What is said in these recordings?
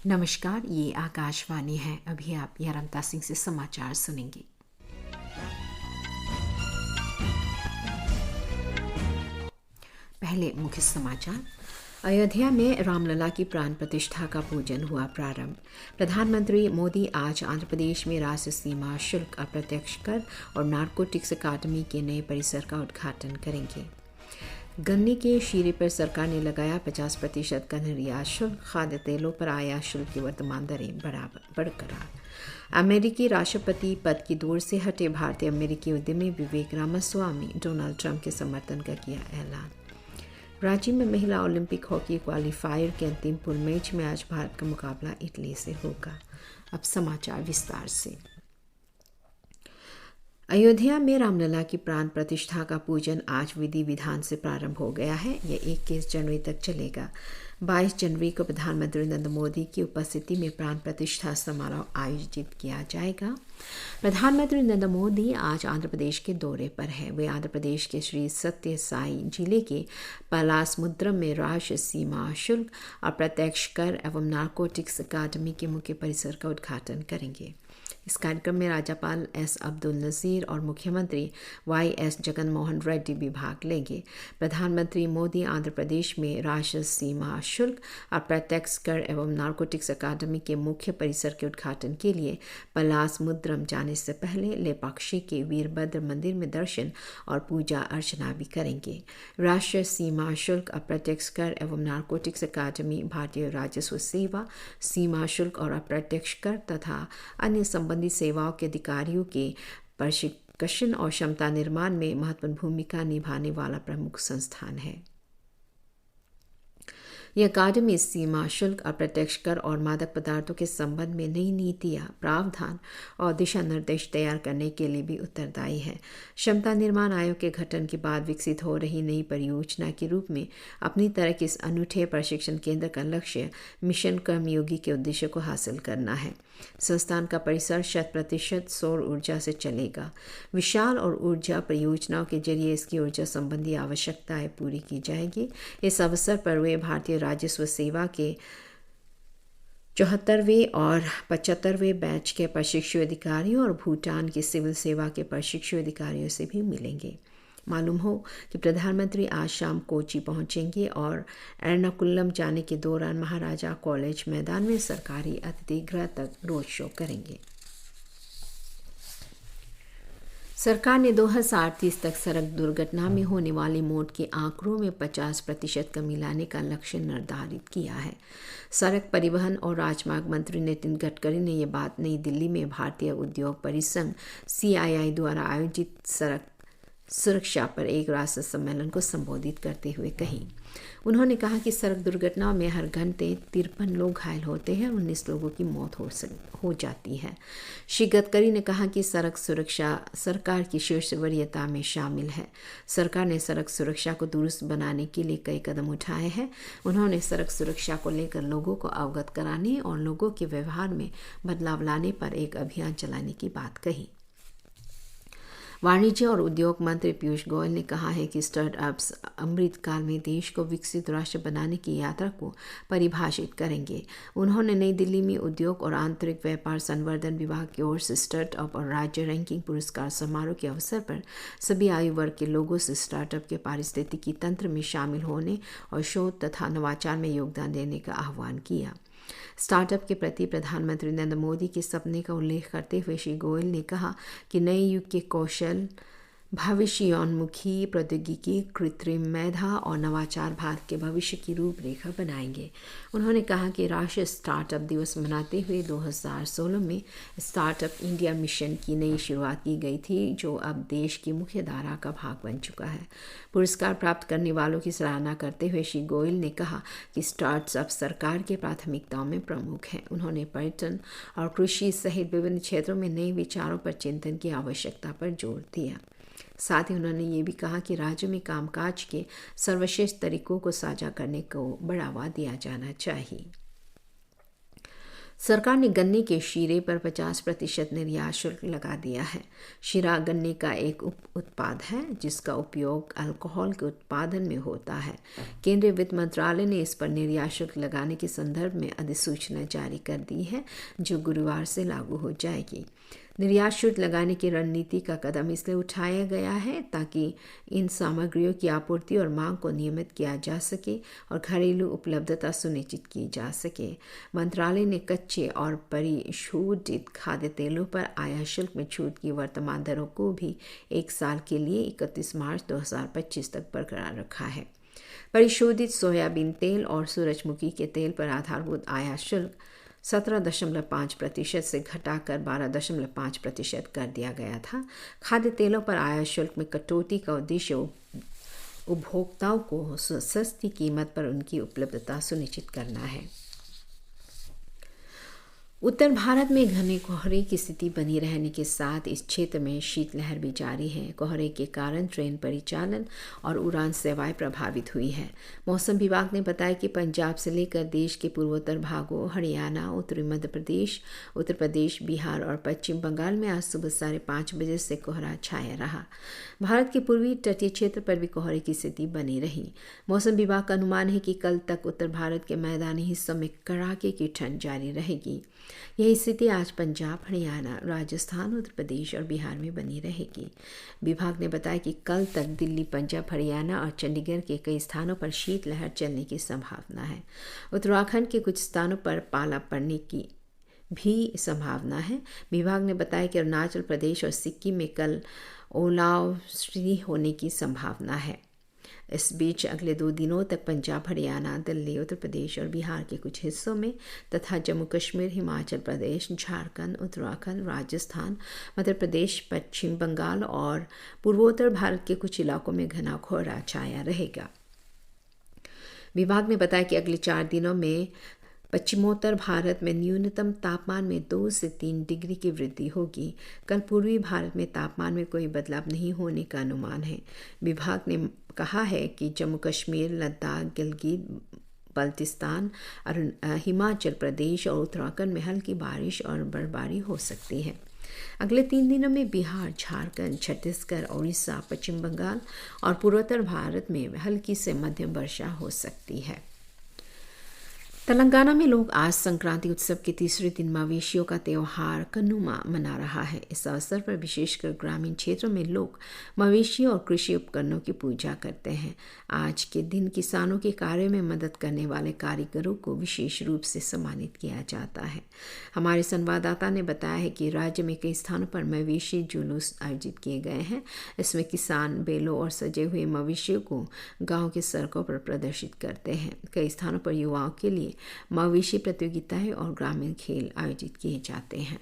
नमस्कार, ये आकाशवाणी है। अभी आप यरमता सिंह से समाचार सुनेंगे। पहले मुख्य समाचार। अयोध्या में रामलला की प्राण प्रतिष्ठा का पूजन हुआ प्रारंभ। प्रधानमंत्री मोदी आज आंध्र प्रदेश में राष्ट्रीय सीमा शुल्क, अप्रत्यक्ष कर और नारकोटिक्स अकादमी के नए परिसर का उद्घाटन करेंगे। गन्ने के शीरे पर सरकार ने लगाया 50% का निर्यात शुल्क। खाद्य तेलों पर आयात शुल्क की वर्तमान दरें बरकरार। अमेरिकी राष्ट्रपति पद की दौड़ से हटे भारतीय अमेरिकी उद्यमी विवेक रामास्वामी डोनाल्ड ट्रंप के समर्थन का किया ऐलान। रांची में महिला ओलंपिक हॉकी क्वालिफायर के अंतिम पूल मैच में आज भारत का मुकाबला इटली से होगा। अब समाचार विस्तार से। अयोध्या में रामलला की प्राण प्रतिष्ठा का पूजन आज विधि विधान से प्रारंभ हो गया है। यह 21 जनवरी तक चलेगा। 22 जनवरी को प्रधानमंत्री नरेंद्र मोदी की उपस्थिति में प्राण प्रतिष्ठा समारोह आयोजित किया जाएगा। प्रधानमंत्री नरेंद्र मोदी आज आंध्र प्रदेश के दौरे पर है। वे आंध्र प्रदेश के श्री सत्य साई जिले के पलासमुद्रम में राष्ट्रीय सीमा शुल्क, अप्रत्यक्ष कर एवं नारकोटिक्स अकादमी के मुख्य परिसर का उद्घाटन करेंगे। इस कार्यक्रम में राज्यपाल एस अब्दुल नज़ीर और मुख्यमंत्री वाई.एस. जगनमोहन रेड्डी भी भाग लेंगे। प्रधानमंत्री मोदी आंध्र प्रदेश में राष्ट्रीय सीमा शुल्क, अप्रत्यक्ष कर एवं नारकोटिक्स अकादमी के मुख्य परिसर के उद्घाटन के लिए पलासमुद्रम जाने से पहले लेपाक्षी के वीरभद्र मंदिर में दर्शन और पूजा अर्चना भी करेंगे। राष्ट्रीय सीमा शुल्क, अप्रत्यक्ष कर एवं नारकोटिक्स अकादमी भारतीय राजस्व सेवा, सीमा शुल्क और अप्रत्यक्ष कर तथा अन्य संबंधित सेवाओं के अधिकारियों के प्रशिक्षण और क्षमता निर्माण में महत्वपूर्ण भूमिका निभाने वाला प्रमुख संस्थान है। यह अकादमी सीमा शुल्क, अप्रत्यक्ष कर और मादक पदार्थों के संबंध में नई नीतियाँ, प्रावधान और दिशा निर्देश तैयार करने के लिए भी उत्तरदायी है। क्षमता निर्माण आयोग के गठन के बाद विकसित हो रही नई परियोजना के रूप में अपनी तरह के इस अनूठे प्रशिक्षण केंद्र का लक्ष्य मिशन कर्मयोगी के उद्देश्य को हासिल करना है। संस्थान का परिसर 100% सौर ऊर्जा से चलेगा। विशाल और ऊर्जा परियोजनाओं के जरिए इसकी ऊर्जा संबंधी आवश्यकताएं पूरी की जाएगी। इस अवसर पर वे भारतीय राजस्व सेवा के 74वें और 75वें बैच के प्रशिक्षु अधिकारियों और भूटान की सिविल सेवा के प्रशिक्षु अधिकारियों से भी मिलेंगे। मालूम हो कि प्रधानमंत्री आज शाम कोची पहुंचेंगे और एर्नाकुलम जाने के दौरान महाराजा कॉलेज मैदान में सरकारी अतिथि गृह तक रोड शो करेंगे। सरकार ने 2030 तक सड़क दुर्घटना में होने वाली मौत के आंकड़ों में 50% कमी लाने का लक्ष्य निर्धारित किया है। सड़क परिवहन और राजमार्ग मंत्री नितिन गडकरी ने यह बात नई दिल्ली में भारतीय उद्योग परिसंघ CII द्वारा आयोजित सड़क सुरक्षा पर एक राष्ट्रीय सम्मेलन को संबोधित करते हुए कही। उन्होंने कहा कि सड़क दुर्घटनाओं में हर घंटे 53 लोग घायल होते हैं और 19 लोगों की मौत हो जाती है। श्री गडकरी ने कहा कि सड़क सुरक्षा सरकार की शीर्ष वरीयता में शामिल है। सरकार ने सड़क सुरक्षा को दुरुस्त बनाने के लिए कई कदम उठाए हैं। उन्होंने सड़क सुरक्षा को लेकर लोगों को अवगत कराने और लोगों के व्यवहार में बदलाव लाने पर एक अभियान चलाने की बात कही। वाणिज्य और उद्योग मंत्री पीयूष गोयल ने कहा है कि स्टार्टअप्स अमृतकाल में देश को विकसित राष्ट्र बनाने की यात्रा को परिभाषित करेंगे। उन्होंने नई दिल्ली में उद्योग और आंतरिक व्यापार संवर्धन विभाग की ओर से स्टार्टअप और राज्य रैंकिंग पुरस्कार समारोह के अवसर पर सभी आयु वर्ग के लोगों से स्टार्टअप के पारिस्थितिकी तंत्र में शामिल होने और शोध तथा नवाचार में योगदान देने का आह्वान किया। स्टार्टअप के प्रति प्रधानमंत्री नरेंद्र मोदी के सपने का उल्लेख करते हुए श्री गोयल ने कहा कि नए युग के कौशल, भविष्योन्मुखी प्रौद्योगिकी, कृत्रिम मेधा और नवाचार भारत के भविष्य की रूपरेखा बनाएंगे। उन्होंने कहा कि राष्ट्रीय स्टार्टअप दिवस मनाते हुए 2016 में स्टार्टअप इंडिया मिशन की नई शुरुआत की गई थी, जो अब देश की मुख्य धारा का भाग बन चुका है। पुरस्कार प्राप्त करने वालों की सराहना करते हुए श्री गोयल ने कहा कि स्टार्टअप सरकार की प्राथमिकताओं में प्रमुख हैं। उन्होंने पर्यटन और कृषि सहित विभिन्न क्षेत्रों में नए विचारों पर चिंतन की आवश्यकता पर जोर दिया। साथ ही उन्होंने ये भी कहा कि राज्य में कामकाज के सर्वश्रेष्ठ तरीकों को साझा करने को बढ़ावा दिया जाना चाहिए। सरकार ने गन्ने के शीरे पर 50% निर्यात शुल्क लगा दिया है। शीरा गन्ने का एक उप उत्पाद है जिसका उपयोग अल्कोहल के उत्पादन में होता है। केंद्रीय वित्त मंत्रालय ने इस पर निर्यात शुल्क लगाने के संदर्भ में अधिसूचना जारी कर दी है, जो गुरुवार से लागू हो जाएगी। निर्यात शुल्क लगाने की रणनीति का कदम इसलिए उठाया गया है ताकि इन सामग्रियों की आपूर्ति और मांग को नियमित किया जा सके और घरेलू उपलब्धता सुनिश्चित की जा सके। मंत्रालय ने कच्चे और परिशोधित खाद्य तेलों पर आयात शुल्क में छूट की वर्तमान दरों को भी 1 साल के लिए 31 मार्च 2025 तक बरकरार रखा है। परिशोधित सोयाबीन तेल और सूरजमुखी के तेल पर आधारभूत आयात शुल्क 17.5% से घटाकर 12.5% कर दिया गया था। खाद्य तेलों पर आयात शुल्क में कटौती का उद्देश्य उपभोक्ताओं को सस्ती कीमत पर उनकी उपलब्धता सुनिश्चित करना है। उत्तर भारत में घने कोहरे की स्थिति बनी रहने के साथ इस क्षेत्र में शीतलहर भी जारी है। कोहरे के कारण ट्रेन परिचालन और उड़ान सेवाएं प्रभावित हुई है। मौसम विभाग ने बताया कि पंजाब से लेकर देश के पूर्वोत्तर भागों, हरियाणा, उत्तरी मध्य प्रदेश, उत्तर प्रदेश, बिहार और पश्चिम बंगाल में आज सुबह 5:30 बजे से कोहरा छाया रहा। भारत के पूर्वी तटीय क्षेत्र पर भी कोहरे की स्थिति बनी रही। मौसम विभाग का अनुमान है कि कल तक उत्तर भारत के मैदानी हिस्सों में कड़ाके की ठंड जारी रहेगी। यही स्थिति आज पंजाब, हरियाणा, राजस्थान, उत्तर प्रदेश और बिहार में बनी रहेगी। विभाग ने बताया कि कल तक दिल्ली, पंजाब, हरियाणा और चंडीगढ़ के कई स्थानों पर शीतलहर चलने की संभावना है। उत्तराखंड के कुछ स्थानों पर पाला पड़ने की भी संभावना है। विभाग ने बताया कि अरुणाचल प्रदेश और सिक्किम में कल ओलावृष्टि होने की संभावना है। इस बीच अगले 2 दिनों तक पंजाब, हरियाणा, दिल्ली, उत्तर प्रदेश और बिहार के कुछ हिस्सों में तथा जम्मू कश्मीर, हिमाचल प्रदेश, झारखंड, उत्तराखंड, राजस्थान, मध्य प्रदेश, पश्चिम बंगाल और पूर्वोत्तर भारत के कुछ इलाकों में घना कोहरा छाया रहेगा। विभाग ने बताया कि अगले 4 दिनों में पश्चिमोत्तर भारत में न्यूनतम तापमान में 2 से 3 डिग्री की वृद्धि होगी। कल पूर्वी भारत में तापमान में कोई बदलाव नहीं होने का अनुमान है। विभाग ने कहा है कि जम्मू कश्मीर, लद्दाख, गिलगित बल्तिस्तान, हिमाचल प्रदेश और उत्तराखंड में हल्की बारिश और बर्फबारी हो सकती है। अगले 3 दिनों में बिहार, झारखंड, छत्तीसगढ़, उड़ीसा, पश्चिम बंगाल और पूर्वोत्तर भारत में हल्की से मध्यम वर्षा हो सकती है। तेलंगाना में लोग आज संक्रांति उत्सव के तीसरे दिन मवेशियों का त्यौहार कन्नुमा मना रहा है। इस अवसर पर विशेषकर ग्रामीण क्षेत्रों में लोग मवेशियों और कृषि उपकरणों की पूजा करते हैं। आज के दिन किसानों के कार्य में मदद करने वाले कारीगरों को विशेष रूप से सम्मानित किया जाता है। हमारे संवाददाता ने बताया है कि राज्य में कई स्थानों पर मवेशी जुलूस आयोजित किए गए हैं। इसमें किसान बैलों और सजे हुए मवेशियों को गाँव की सड़कों पर प्रदर्शित करते हैं। कई स्थानों पर युवाओं के लिए मवेशी प्रतियोगिताएं और ग्रामीण खेल आयोजित किए जाते हैं।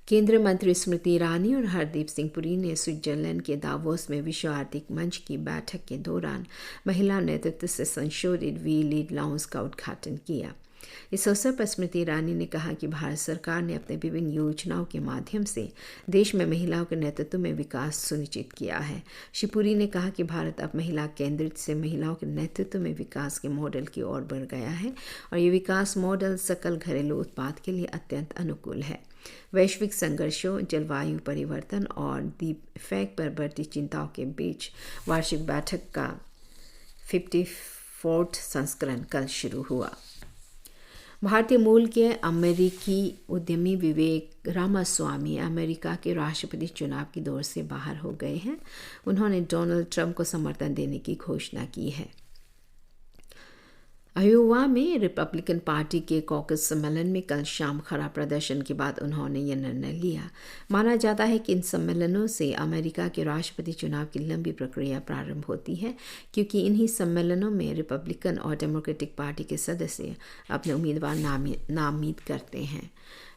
केंद्रीय मंत्री स्मृति ईरानी और हरदीप सिंह पुरी ने स्विट्जरलैंड के दावोस में विश्व आर्थिक मंच की बैठक के दौरान महिला नेतृत्व से संशोधित वी लीड लाउंज का उद्घाटन किया। इस अवसर पर स्मृति ईरानी ने कहा कि भारत सरकार ने अपने विभिन्न योजनाओं के माध्यम से देश में महिलाओं के नेतृत्व में विकास सुनिश्चित किया है। श्री पुरी ने कहा कि भारत अब महिला केंद्रित से महिलाओं के नेतृत्व में विकास के मॉडल की ओर बढ़ गया है और ये विकास मॉडल सकल घरेलू उत्पाद के लिए अत्यंत अनुकूल है। वैश्विक संघर्षों, जलवायु परिवर्तन और द्वीपफेक पर बढ़ती चिंताओं के बीच वार्षिक बैठक का 54वां संस्करण कल शुरू हुआ। भारतीय मूल के अमेरिकी उद्यमी विवेक रामास्वामी अमेरिका के राष्ट्रपति चुनाव की दौड़ से बाहर हो गए हैं। उन्होंने डोनाल्ड ट्रंप को समर्थन देने की घोषणा की है। अयोवा में रिपब्लिकन पार्टी के कॉकस सम्मेलन में कल शाम खराब प्रदर्शन के बाद उन्होंने यह निर्णय लिया। माना जाता है कि इन सम्मेलनों से अमेरिका के राष्ट्रपति चुनाव की लंबी प्रक्रिया प्रारंभ होती है, क्योंकि इन्हीं सम्मेलनों में रिपब्लिकन और डेमोक्रेटिक पार्टी के सदस्य अपने उम्मीदवार नामित करते हैं।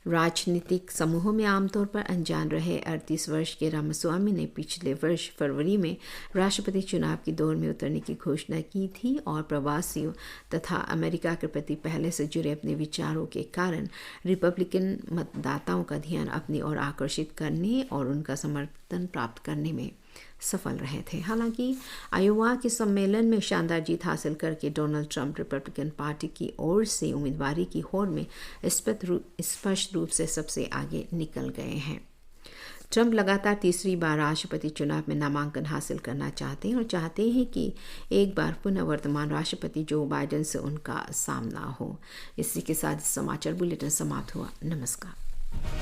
राजनीतिक समूहों में आमतौर पर अनजान रहे 38 वर्ष के रामास्वामी ने पिछले वर्ष फरवरी में राष्ट्रपति चुनाव की दौड़ में उतरने की घोषणा की थी और प्रवासियों तथा अमेरिका के प्रति पहले से जुड़े अपने विचारों के कारण रिपब्लिकन मतदाताओं का ध्यान अपनी ओर आकर्षित करने और उनका समर्थन प्राप्त करने में सफल रहे थे। हालांकि आयोवा के सम्मेलन में शानदार जीत हासिल करके डोनाल्ड ट्रंप रिपब्लिकन पार्टी की ओर से उम्मीदवारी की होड़ में स्पष्ट रूप से सबसे आगे निकल गए हैं। ट्रंप लगातार तीसरी बार राष्ट्रपति चुनाव में नामांकन हासिल करना चाहते हैं और चाहते हैं कि एक बार पुनः वर्तमान राष्ट्रपति जो बाइडेन से उनका सामना हो। इसी के साथ समाचार बुलेटिन समाप्त हुआ। नमस्कार।